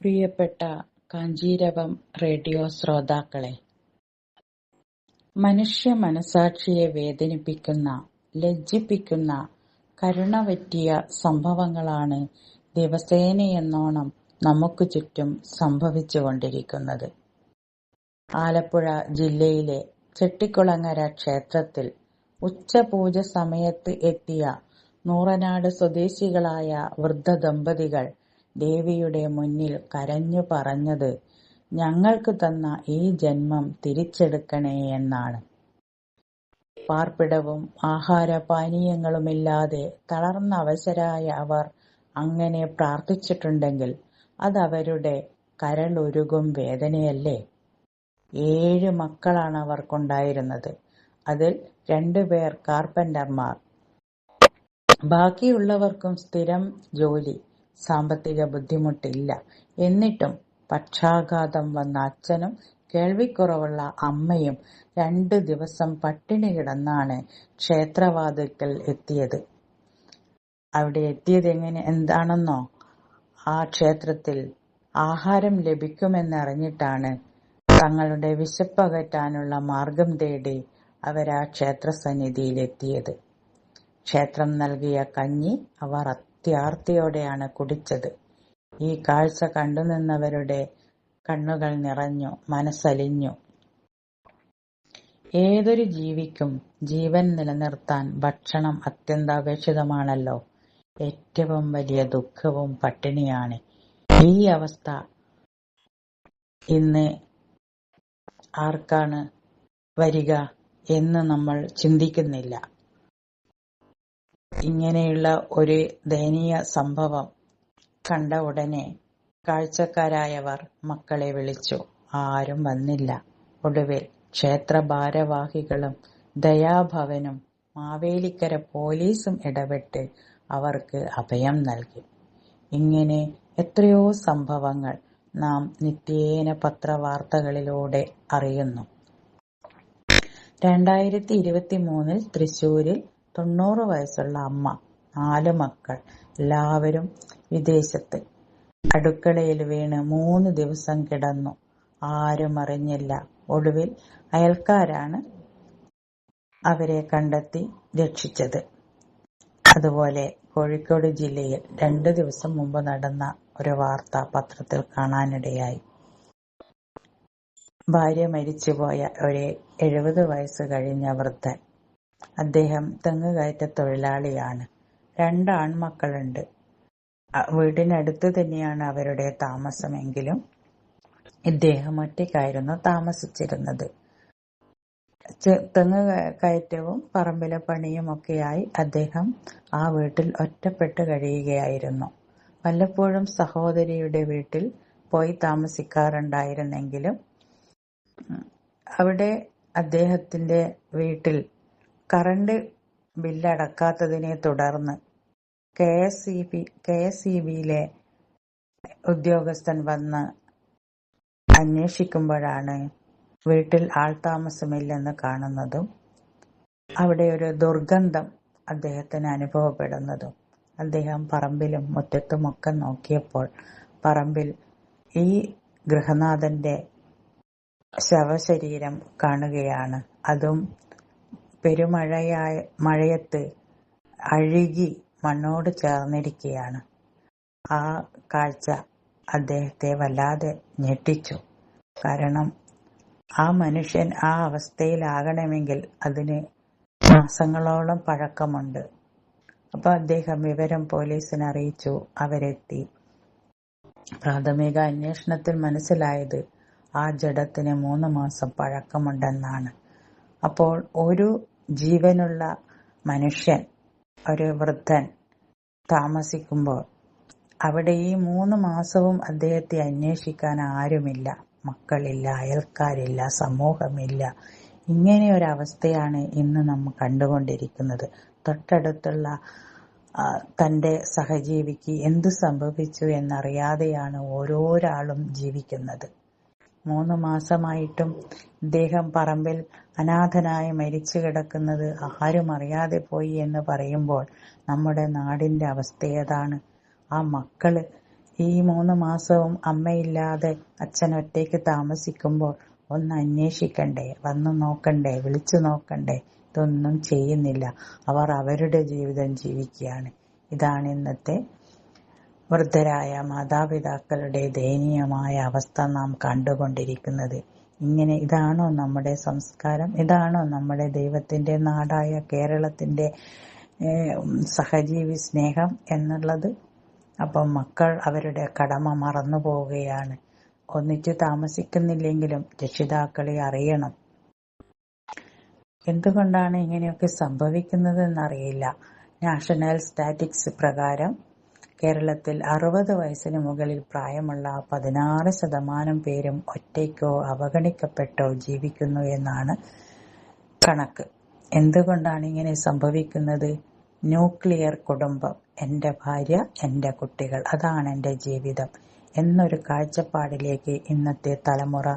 പ്രിയപ്പെട്ട കാഞ്ചീരവം റേഡിയോ ശ്രോതാക്കളെ, മനുഷ്യ മനസാക്ഷിയെ വേദനിപ്പിക്കുന്ന, ലജ്ജിപ്പിക്കുന്ന, കരുണ പറ്റിയ സംഭവങ്ങളാണ് ദിവസേനയെന്നോണം നമുക്ക് ചുറ്റും സംഭവിച്ചുകൊണ്ടിരിക്കുന്നത്. ആലപ്പുഴ ജില്ലയിലെ ചെട്ടിക്കുളങ്ങര ക്ഷേത്രത്തിൽ ഉച്ചപൂജ സമയത്ത് എത്തിയ നൂറനാട് സ്വദേശികളായ വൃദ്ധ ദമ്പതികൾ ദേവിയുടെ മുന്നിൽ കരഞ്ഞു പറഞ്ഞത് ഞങ്ങൾക്ക് തന്ന ഈ ജന്മം തിരിച്ചെടുക്കണേ എന്നാണ്. പാർപ്പിടവും ആഹാരപാനീയങ്ങളുമില്ലാതെ തളർന്ന അവശരായ അവർ അങ്ങനെ പ്രാർത്ഥിച്ചിട്ടുണ്ടെങ്കിൽ അതവരുടെ കരളുരുകും വേദനയല്ലേ. 7 മക്കളാണ് അവർക്കുണ്ടായിരുന്നത്. അതിൽ 2 പേർ കാർപ്പന്റർമാർ. ബാക്കിയുള്ളവർക്കും സ്ഥിരം ജോലി, സാമ്പത്തിക ബുദ്ധിമുട്ടില്ല. എന്നിട്ടും പക്ഷാഘാതം വന്ന അച്ഛനും കേൾവിക്കുറവുള്ള അമ്മയും 2 ദിവസം പട്ടിണി കിടന്നാണ് ക്ഷേത്രവാതിൽക്കൽ എത്തിയത്. അവിടെ എത്തിയത് എന്താണെന്നോ, ആ ക്ഷേത്രത്തിൽ ആഹാരം ലഭിക്കുമെന്നറിഞ്ഞിട്ടാണ് തങ്ങളുടെ വിശപ്പകറ്റാനുള്ള മാർഗം തേടി അവരാ ക്ഷേത്രസന്നിധിയിലെത്തിയത്. ക്ഷേത്രം നൽകിയ കഞ്ഞി അവർ അത്യാർത്തിയോടെയാണ് കുടിച്ചത്. ഈ കാഴ്ച കണ്ടുനിന്നവരുടെ കണ്ണുകൾ നിറഞ്ഞു, മനസ്സലിഞ്ഞു. ഏതൊരു ജീവിക്കും ജീവൻ നിലനിർത്താൻ ഭക്ഷണം അത്യന്താപേക്ഷിതമാണല്ലോ. ഏറ്റവും വലിയ ദുഃഖവും പട്ടിണിയാണ്. ഈ അവസ്ഥ ഇന്ന് ആർക്കാണ് വരിക എന്ന് നമ്മൾ ചിന്തിക്കുന്നില്ല. ഇങ്ങനെയുള്ള ഒരു ദയനീയ സംഭവം കണ്ട ഉടനെ കാഴ്ചക്കാരായവർ മക്കളെ വിളിച്ചു. ആരും വന്നില്ല. ഒടുവിൽ ക്ഷേത്ര ഭാരവാഹികളും ദയാഭവനും മാവേലിക്കര പോലീസും ഇടപെട്ട് അവർക്ക് അഭയം നൽകി. ഇങ്ങനെ എത്രയോ സംഭവങ്ങൾ നാം നിത്യേന പത്രവാർത്തകളിലൂടെ അറിയുന്നു. 2023 തൃശ്ശൂരിൽ 90 വയസ്സുള്ള അമ്മ, 4 മക്കൾ, എല്ലാവരും വിദേശത്ത്. അടുക്കളയിൽ വീണ് 3 ദിവസം കിടന്നു. ആരും അറിഞ്ഞില്ല. ഒടുവിൽ അയൽക്കാരാണ് അവരെ കണ്ടെത്തി രക്ഷിച്ചത്. അതുപോലെ കോഴിക്കോട് ജില്ലയിൽ 2 ദിവസം മുമ്പ് നടന്ന ഒരു വാർത്ത പത്രത്തിൽ കാണാനിടയായി. ഭാര്യ മരിച്ചുപോയ ഒരു 70 വയസ്സ് കഴിഞ്ഞ വൃദ്ധൻ. അദ്ദേഹം തെങ്ങുകയറ്റ തൊഴിലാളിയാണ്. 2 ആൺമക്കളുണ്ട്. വീടിനടുത്ത് തന്നെയാണ് അവരുടെ താമസമെങ്കിലും ഇദ്ദേഹം ഒറ്റയ്ക്കായിരുന്നു താമസിച്ചിരുന്നത്. തെങ്ങ് കയറ്റവും പറമ്പിലെ പണിയും ഒക്കെയായി അദ്ദേഹം ആ വീട്ടിൽ ഒറ്റപ്പെട്ട് കഴിയുകയായിരുന്നു. വല്ലപ്പോഴും സഹോദരിയുടെ വീട്ടിൽ പോയി താമസിക്കാറുണ്ടായിരുന്നെങ്കിലും അവിടെ അദ്ദേഹത്തിന്റെ വീട്ടിൽ കറണ്ട് ബില്ലടക്കാത്തതിനെ തുടർന്ന് KSEBിയിലെ ഉദ്യോഗസ്ഥൻ വന്ന് അന്വേഷിക്കുമ്പോഴാണ് വീട്ടിൽ ആൾതാമസമില്ലെന്ന് കാണുന്നതും അവിടെ ഒരു ദുർഗന്ധം അദ്ദേഹത്തിന് അനുഭവപ്പെടുന്നതും. അദ്ദേഹം പറമ്പിലും മുറ്റത്തുമൊക്കെ നോക്കിയപ്പോൾ പറമ്പിൽ ഈ ഗൃഹനാഥന്റെ ശവശരീരം കാണുകയാണ്. അതും മഴയത്ത് അഴുകി മണ്ണോട് ചേർന്നിരിക്കുകയാണ്. ആ കാഴ്ച അദ്ദേഹത്തെ വല്ലാതെ ഞെട്ടിച്ചു. കാരണം ആ മനുഷ്യൻ ആ അവസ്ഥയിലാകണമെങ്കിൽ അതിന് മാസങ്ങളോളം പഴക്കമുണ്ട്. അപ്പൊ അദ്ദേഹം വിവരം പോലീസിനെ അറിയിച്ചു. അവരെത്തി. പ്രാഥമിക അന്വേഷണത്തിൽ മനസ്സിലായത് ആ ജഡത്തിന് 3 മാസം പഴക്കമുണ്ടെന്നാണ്. അപ്പോൾ ഒരു ജീവനുള്ള മനുഷ്യൻ, ഒരു വൃദ്ധൻ താമസിക്കുമ്പോൾ അവിടെ ഈ 3 മാസവും അദ്ദേഹത്തെ അന്വേഷിക്കാൻ ആരുമില്ല. മക്കളില്ല, അയൽക്കാരില്ല, സമൂഹമില്ല. ഇങ്ങനെ ഒരവസ്ഥയാണ് ഇന്ന് നമ്മൾ കണ്ടുകൊണ്ടിരിക്കുന്നത്. തൊട്ടടുത്തുള്ള തന്റെ സഹജീവിക്ക് എന്തു സംഭവിച്ചു എന്നറിയാതെയാണ് ഓരോരാളും ജീവിക്കുന്നത്. 3 മാസമായിട്ടും ഇദ്ദേഹം പറമ്പിൽ അനാഥനായി മരിച്ചു കിടക്കുന്നത് ആരും അറിയാതെ പോയി എന്ന് പറയുമ്പോൾ നമ്മുടെ നാടിന്റെ അവസ്ഥ ഏതാണ്? ആ മക്കള് ഈ 3 മാസവും അമ്മയില്ലാതെ അച്ഛൻ ഒറ്റയ്ക്ക് താമസിക്കുമ്പോൾ ഒന്ന് അന്വേഷിക്കണ്ടേ, വന്നു നോക്കണ്ടേ, വിളിച്ചു നോക്കണ്ടേ? ഇതൊന്നും ചെയ്യുന്നില്ല. അവർ അവരുടെ ജീവിതം ജീവിക്കുകയാണ്. ഇതാണ് ഇന്നത്തെ വൃദ്ധരായ മാതാപിതാക്കളുടെ ദയനീയമായ അവസ്ഥ നാം കണ്ടുകൊണ്ടിരിക്കുന്നത്. ഇതാണോ നമ്മുടെ സംസ്കാരം? ഇതാണോ നമ്മുടെ ദൈവത്തിന്റെ നാടായ കേരളത്തിന്റെ സഹജീവി സ്നേഹം എന്നുള്ളത്? അപ്പം മക്കൾ അവരുടെ കടമ മറന്നു പോവുകയാണ്. ഒന്നിച്ചു താമസിക്കുന്നില്ലെങ്കിലും രക്ഷിതാക്കളെ അറിയണം. എന്തുകൊണ്ടാണ് ഇങ്ങനെയൊക്കെ സംഭവിക്കുന്നത് എന്നറിയില്ല. നാഷണൽ സ്റ്റാറ്റിസ്റ്റിക്സ് പ്രകാരം കേരളത്തിൽ 60 വയസ്സിന് മുകളിൽ പ്രായമുള്ള 16% പേരും ഒറ്റയ്ക്കോ അവഗണിക്കപ്പെട്ടോ ജീവിക്കുന്നു എന്നാണ് കണക്ക്. എന്തുകൊണ്ടാണ് ഇങ്ങനെ സംഭവിക്കുന്നത്? ന്യൂക്ലിയർ കുടുംബം, എൻ്റെ ഭാര്യ, എൻ്റെ കുട്ടികൾ, അതാണ് എൻ്റെ ജീവിതം എന്നൊരു കാഴ്ചപ്പാടിലേക്ക് ഇന്നത്തെ തലമുറ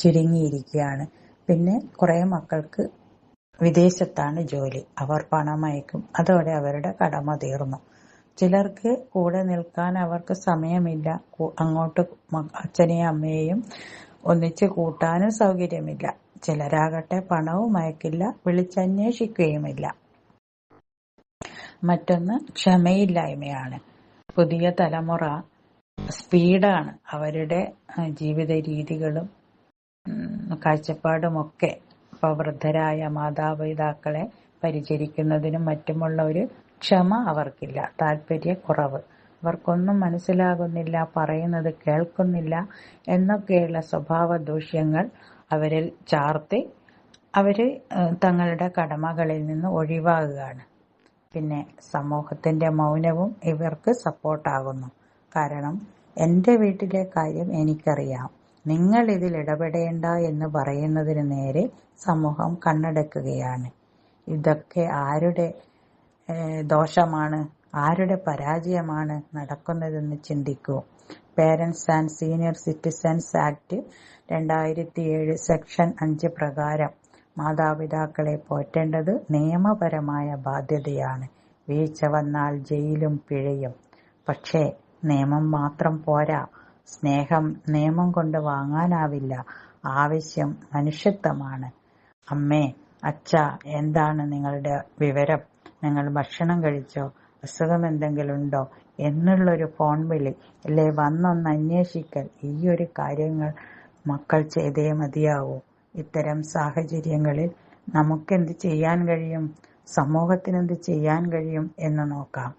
ചുരുങ്ങിയിരിക്കുകയാണ്. പിന്നെ കുറേ മക്കൾക്ക് വിദേശത്താണ് ജോലി, അവർ പണമയക്കും, അതോടെ അവരുടെ കടമ തീർന്നു. ചിലർക്ക് കൂടെ നിൽക്കാൻ അവർക്ക് സമയമില്ല, അങ്ങോട്ട് അച്ഛനെയും അമ്മയെയും ഒന്നിച്ച് കൂട്ടാനും സൗകര്യമില്ല. ചിലരാകട്ടെ പണവും അയക്കില്ല, വിളിച്ചന്വേഷിക്കുകയുമില്ല. മറ്റൊന്ന് ക്ഷമയില്ലായ്മയാണ്. പുതിയ തലമുറ സ്പീഡാണ്. അവരുടെ ജീവിത രീതികളും കാഴ്ചപ്പാടുമൊക്കെ ഇപ്പോൾ വൃദ്ധരായ മാതാപിതാക്കളെ പരിചരിക്കുന്നതിനും മറ്റുമുള്ള ഒരു ക്ഷമ അവർക്കില്ല, താല്പര്യക്കുറവ്. അവർക്കൊന്നും മനസ്സിലാകുന്നില്ല, പറയുന്നത് കേൾക്കുന്നില്ല എന്നൊക്കെയുള്ള സ്വഭാവ ദൂഷ്യങ്ങൾ അവരിൽ ചാർത്തി അവര് തങ്ങളുടെ കടമകളിൽ നിന്ന് ഒഴിവാകുകയാണ്. പിന്നെ സമൂഹത്തിന്റെ മൗനവും ഇവർക്ക് സപ്പോർട്ടാകുന്നു. കാരണം എൻ്റെ വീട്ടിലെ കാര്യം എനിക്കറിയാം, നിങ്ങൾ ഇതിൽ ഇടപെടേണ്ട എന്ന് പറയുന്നതിന് നേരെ സമൂഹം കണ്ണടക്കുകയാണ്. ഇതൊക്കെ ആരുടെ ദോഷമാണ്, ആരുടെ പരാജയമാണ് നടക്കുന്നതെന്ന് ചിന്തിക്കൂ. Parents and senior citizens act 2007 section 5 പ്രകാരം മാതാപിതാക്കളെ പോറ്റേണ്ടത് നിയമപരമായ ബാധ്യതയാണ്. വീഴ്ച വന്നാൽ ജയിലും പിഴയും. പക്ഷേ നിയമം മാത്രം പോരാ, സ്നേഹം നിയമം കൊണ്ട് വാങ്ങാനാവില്ല. ആവശ്യം മനുഷ്യത്വമാണ്. അമ്മേ, അച്ഛാ, എന്താണ് നിങ്ങളുടെ വിവരം? നിങ്ങൾ ഭക്ഷണം കഴിച്ചോ? അസുഖം എന്തെങ്കിലും ഉണ്ടോ എന്നുള്ളൊരു ഫോൺ വിളി, അല്ലെ വന്നൊന്ന് അന്വേഷിക്കൽ, ഈ ഒരു കാര്യങ്ങൾ മക്കൾ ചെയ്തേ മതിയാവൂ. ഇത്തരം സാഹചര്യങ്ങളിൽ നമുക്കെന്ത് ചെയ്യാൻ കഴിയും, സമൂഹത്തിനെന്ത് ചെയ്യാൻ കഴിയും എന്ന് നോക്കാം.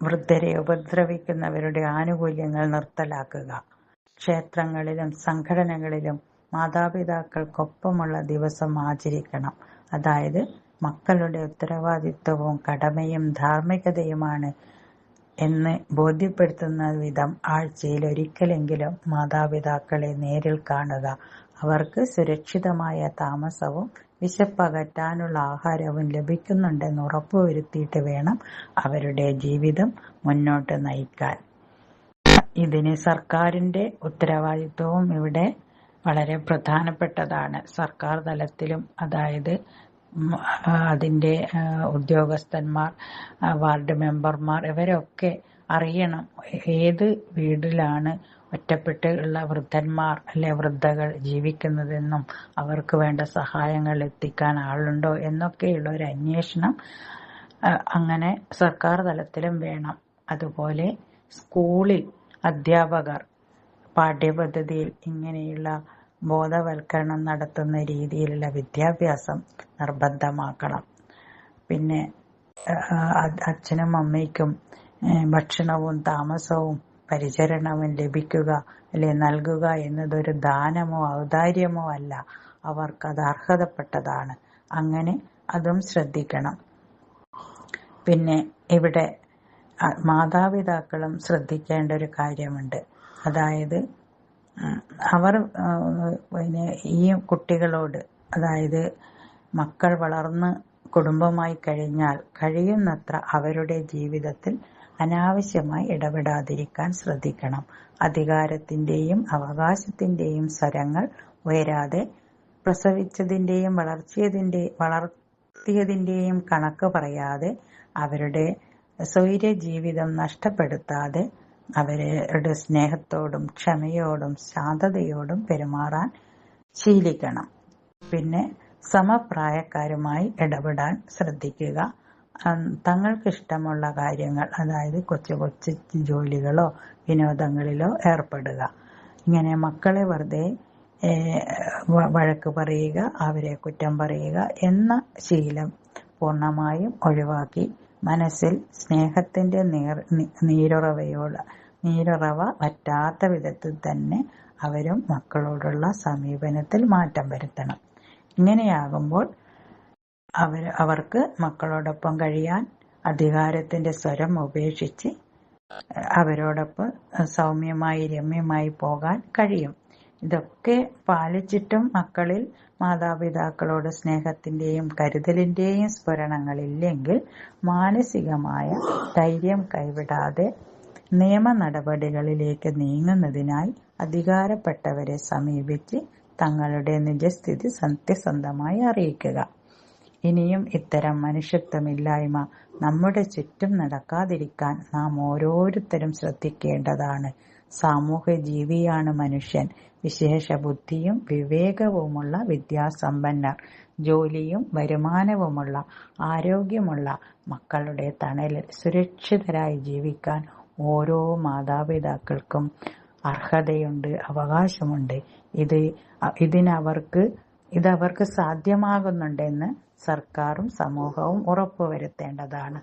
വൃദ്ധരെ ഉപദ്രവിക്കുന്നവരുടെ ആനുകൂല്യങ്ങൾ നിർത്തലാക്കുക. ക്ഷേത്രങ്ങളിലും സംഘടനകളിലും മാതാപിതാക്കൾക്കൊപ്പമുള്ള ദിവസം ആചരിക്കണം. അതായത് മക്കളുടെ ഉത്തരവാദിത്വവും കടമയും ധാർമ്മികതയുമാണ് എന്ന് ബോധ്യപ്പെടുത്തുന്ന വിധം ആഴ്ചയിൽ ഒരിക്കലെങ്കിലും മാതാപിതാക്കളെ നേരിൽ കാണുക. അവർക്ക് സുരക്ഷിതമായ താമസവും വിശപ്പകറ്റാനുള്ള ആഹാരവും ലഭിക്കുന്നുണ്ടെന്ന് ഉറപ്പുവരുത്തിയിട്ട് വേണം അവരുടെ ജീവിതം മുന്നോട്ട് നയിക്കാൻ. ഇതിന് സർക്കാരിന്റെ ഉത്തരവാദിത്വവും ഇവിടെ വളരെ പ്രധാനപ്പെട്ടതാണ്. സർക്കാർ തലത്തിലും, അതായത് അതിൻ്റെ ഉദ്യോഗസ്ഥന്മാർ, വാർഡ് മെമ്പർമാർ, ഇവരൊക്കെ അറിയണം ഏത് വീട്ടിലാണ് ഒറ്റപ്പെട്ടുള്ള വൃദ്ധന്മാർ അല്ലെ വൃദ്ധകൾ ജീവിക്കുന്നതെന്നും അവർക്ക് വേണ്ട സഹായങ്ങൾ എത്തിക്കാൻ ആളുണ്ടോ എന്നൊക്കെയുള്ള ഒരു അന്വേഷണം അങ്ങനെ സർക്കാർ തലത്തിലും വേണം. അതുപോലെ സ്കൂളിൽ അധ്യാപകർ പാഠ്യപദ്ധതിയിൽ ഇങ്ങനെയുള്ള ബോധവൽക്കരണം നടത്തുന്ന രീതിയിലുള്ള വിദ്യാഭ്യാസം നിർബന്ധമാക്കണം. പിന്നെ അച്ഛനും അമ്മയ്ക്കും ഭക്ഷണവും താമസവും പരിചരണവും ലഭിക്കുക അല്ലെ നൽകുക എന്നതൊരു ദാനമോ ഔദാര്യമോ അല്ല, അവർക്കത് അർഹതപ്പെട്ടതാണ്. അങ്ങനെ അതും ശ്രദ്ധിക്കണം. പിന്നെ ഇവിടെ മാതാപിതാക്കളും ശ്രദ്ധിക്കേണ്ട ഒരു കാര്യമുണ്ട്. അതായത് അവർ ഈ കുട്ടികളോട്, അതായത് മക്കൾ വളർന്ന് കുടുംബമായി കഴിഞ്ഞാൽ കഴിയുന്നത്ര അവരുടെ ജീവിതത്തിൽ അനാവശ്യമായി ഇടപെടാതിരിക്കാൻ ശ്രദ്ധിക്കണം. അധികാരത്തിന്റെയും അവകാശത്തിന്റെയും സ്വരങ്ങൾ ഉയരാതെ പ്രസവിച്ചതിന്റെയും വളർത്തിയതിന്റെയും കണക്ക് പറയാതെ അവരുടെ സ്വൈര ജീവിതം നഷ്ടപ്പെടുത്താതെ അവരുടെ സ്നേഹത്തോടും ക്ഷമയോടും ശാന്തതയോടും പെരുമാറാൻ ശീലിക്കണം. പിന്നെ സമപ്രായക്കാരുമായി ഇടപെടാൻ ശ്രദ്ധിക്കുക. തങ്ങൾക്കിഷ്ടമുള്ള കാര്യങ്ങൾ, അതായത് കൊച്ചു കൊച്ചു ജോലികളോ വിനോദങ്ങളിലോ ഏർപ്പെടുക. ഇങ്ങനെ മക്കളെ വെറുതെ വഴക്ക് പറയുക, അവരെ കുറ്റം പറയുക എന്ന ശീലം പൂർണ്ണമായും ഒഴിവാക്കി മനസ്സിൽ സ്നേഹത്തിന്റെ നീരുറവ വറ്റാത്ത വിധത്തിൽ തന്നെ അവരും മക്കളോടുള്ള സമീപനത്തിൽ മാറ്റം വരുത്തണം. ഇങ്ങനെയാകുമ്പോൾ അവർക്ക് മക്കളോടൊപ്പം കഴിയാൻ അധികാരത്തിന്റെ സ്വരം ഉപേക്ഷിച്ച് അവരോടൊപ്പം സൗമ്യമായി രമ്യമായി പോകാൻ കഴിയും. ഇതൊക്കെ പാലിച്ചിട്ടും മക്കളിൽ മാതാപിതാക്കളോട് സ്നേഹത്തിന്റെയും കരുതലിന്റെയും സ്ഫുരണങ്ങളില്ലെങ്കിൽ മാനസികമായ ധൈര്യം കൈവിടാതെ നിയമ നടപടികളിലേക്ക് നീങ്ങുന്നതിനായി അധികാരപ്പെട്ടവരെ സമീപിച്ച് തങ്ങളുടെ നിജസ്ഥിതി സത്യസന്ധമായി അറിയിക്കുക. ഇനിയും ഇത്തരം മനുഷ്യത്വമില്ലായ്മ നമ്മുടെ ചുറ്റും നടക്കാതിരിക്കാൻ നാം ഓരോരുത്തരും ശ്രദ്ധിക്കേണ്ടതാണ്. സാമൂഹ്യ ജീവിയാണ് മനുഷ്യൻ. വിശേഷ ബുദ്ധിയും വിവേകവുമുള്ള വിദ്യാസമ്പന്നർ, ജോലിയും വരുമാനവുമുള്ള ആരോഗ്യമുള്ള മക്കളുടെ തണലിൽ സുരക്ഷിതരായി ജീവിക്കാൻ ഓരോ മാതാപിതാക്കൾക്കും അർഹതയുണ്ട്, അവകാശമുണ്ട്. ഇതവർക്ക് സാധ്യമാകുന്നുണ്ടെന്ന് സർക്കാരും സമൂഹവും ഉറപ്പുവരുത്തേണ്ടതാണ്.